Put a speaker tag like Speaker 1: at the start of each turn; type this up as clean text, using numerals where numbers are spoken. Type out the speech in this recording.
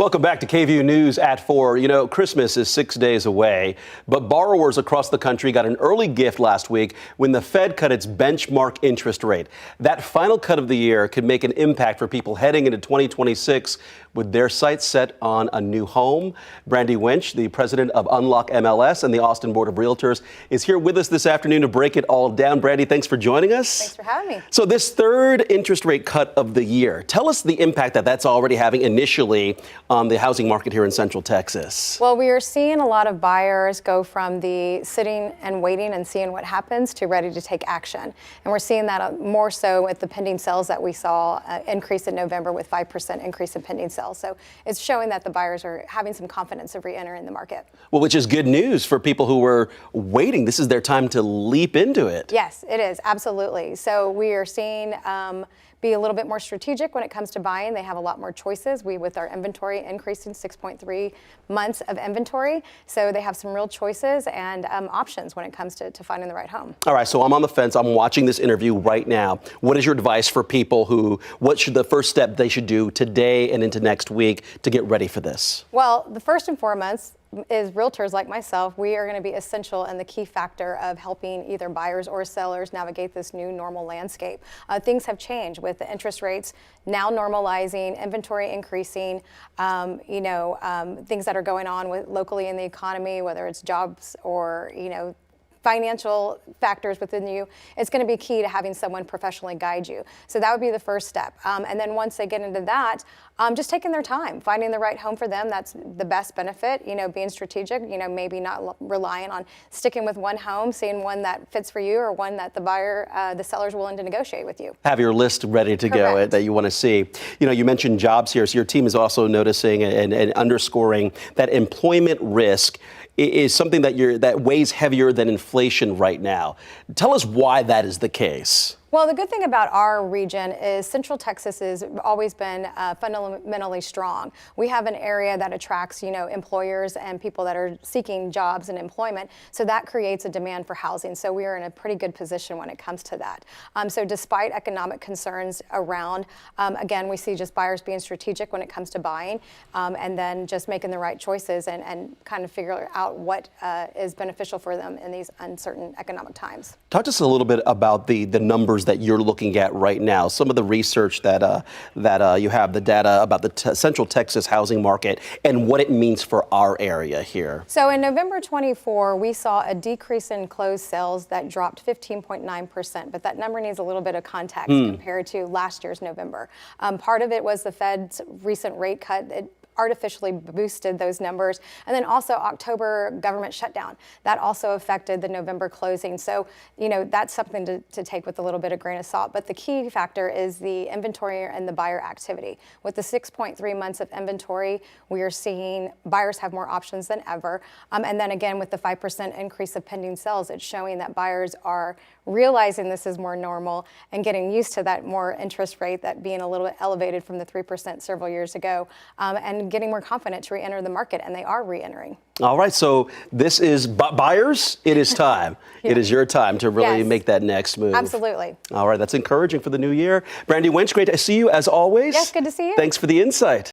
Speaker 1: Welcome back to KVUE News at 4. You know, Christmas is 6 days away, but borrowers across the country got an early gift last week when the Fed cut its benchmark interest rate. That final cut of the year could make an impact for people heading into 2026 with their sights set on a new home. Brandy Wuensch, the president of Unlock MLS and the Austin Board of Realtors, is here with us this afternoon to break it all down. Brandy, thanks for joining us.
Speaker 2: Thanks for having me.
Speaker 1: So this third interest rate cut of the year, tell us the impact that that's already having initially on the housing market here in Central Texas.
Speaker 2: Well, we are seeing a lot of buyers go from the sitting and waiting and seeing what happens to ready to take action. And we're seeing that more so with the pending sales that we saw increase in November with 5% increase in pending sales. So it's showing that the buyers are having some confidence of re-entering the market.
Speaker 1: Well, which is good news for people who were waiting. This is their time to leap into it.
Speaker 2: Yes, it is. Absolutely. So we are seeing be a little bit more strategic when it comes to buying. They have a lot more choices. With our inventory increasing 6.3 months of inventory. So they have some real choices and options when it comes to finding the right home.
Speaker 1: All right, so I'm on the fence. I'm watching this interview right now. What is your advice for people what should the first step they should do today and into next week to get ready for this?
Speaker 2: Well, the first and foremost is realtors like myself. We are going to be essential and the key factor of helping either buyers or sellers navigate this new normal landscape. Things have changed with the interest rates now normalizing, inventory increasing, things that are going on locally in the economy, whether it's jobs or, financial factors within you. It's going to be key to having someone professionally guide you. So that would be the first step. And then once they get into that, just taking their time, finding the right home for them. That's the best benefit, being strategic, maybe not relying on sticking with one home, seeing one that fits for you or one that the seller's willing to negotiate with you.
Speaker 1: Have your list ready to go that you want to see. You mentioned jobs here. So your team is also noticing and underscoring that employment risk is something that weighs heavier than inflation right now. Tell us why that is the case.
Speaker 2: Well, the good thing about our region is Central Texas has always been fundamentally strong. We have an area that attracts, employers and people that are seeking jobs and employment. So that creates a demand for housing. So we are in a pretty good position when it comes to that. So despite economic concerns around, again, we see just buyers being strategic when it comes to buying and then just making the right choices and kind of figure out what is beneficial for them in these uncertain economic times.
Speaker 1: Talk to us a little bit about the numbers that you're looking at right now, some of the research that you have, the data about the Central Texas housing market and what it means for our area here.
Speaker 2: So in November 24, we saw a decrease in closed sales that dropped 15.9%, but that number needs a little bit of context compared to last year's November. Part of it was the Fed's recent rate cut. It artificially boosted those numbers. And then also October government shutdown. That also affected the November closing. So, that's something to take with a little bit of grain of salt. But the key factor is the inventory and the buyer activity. With the 6.3 months of inventory, we are seeing buyers have more options than ever. And then again, with the 5% increase of pending sales, it's showing that buyers are realizing this is more normal and getting used to that more interest rate, that being a little bit elevated from the 3% several years ago, and getting more confident to re-enter the market, and they are re-entering.
Speaker 1: All right, so this is buyers. It is time. It is your time to really make that next move.
Speaker 2: Absolutely.
Speaker 1: All right, that's encouraging for the new year. Brandy Wuensch, great to see you as always.
Speaker 2: Yes, good to see you.
Speaker 1: Thanks for the insight.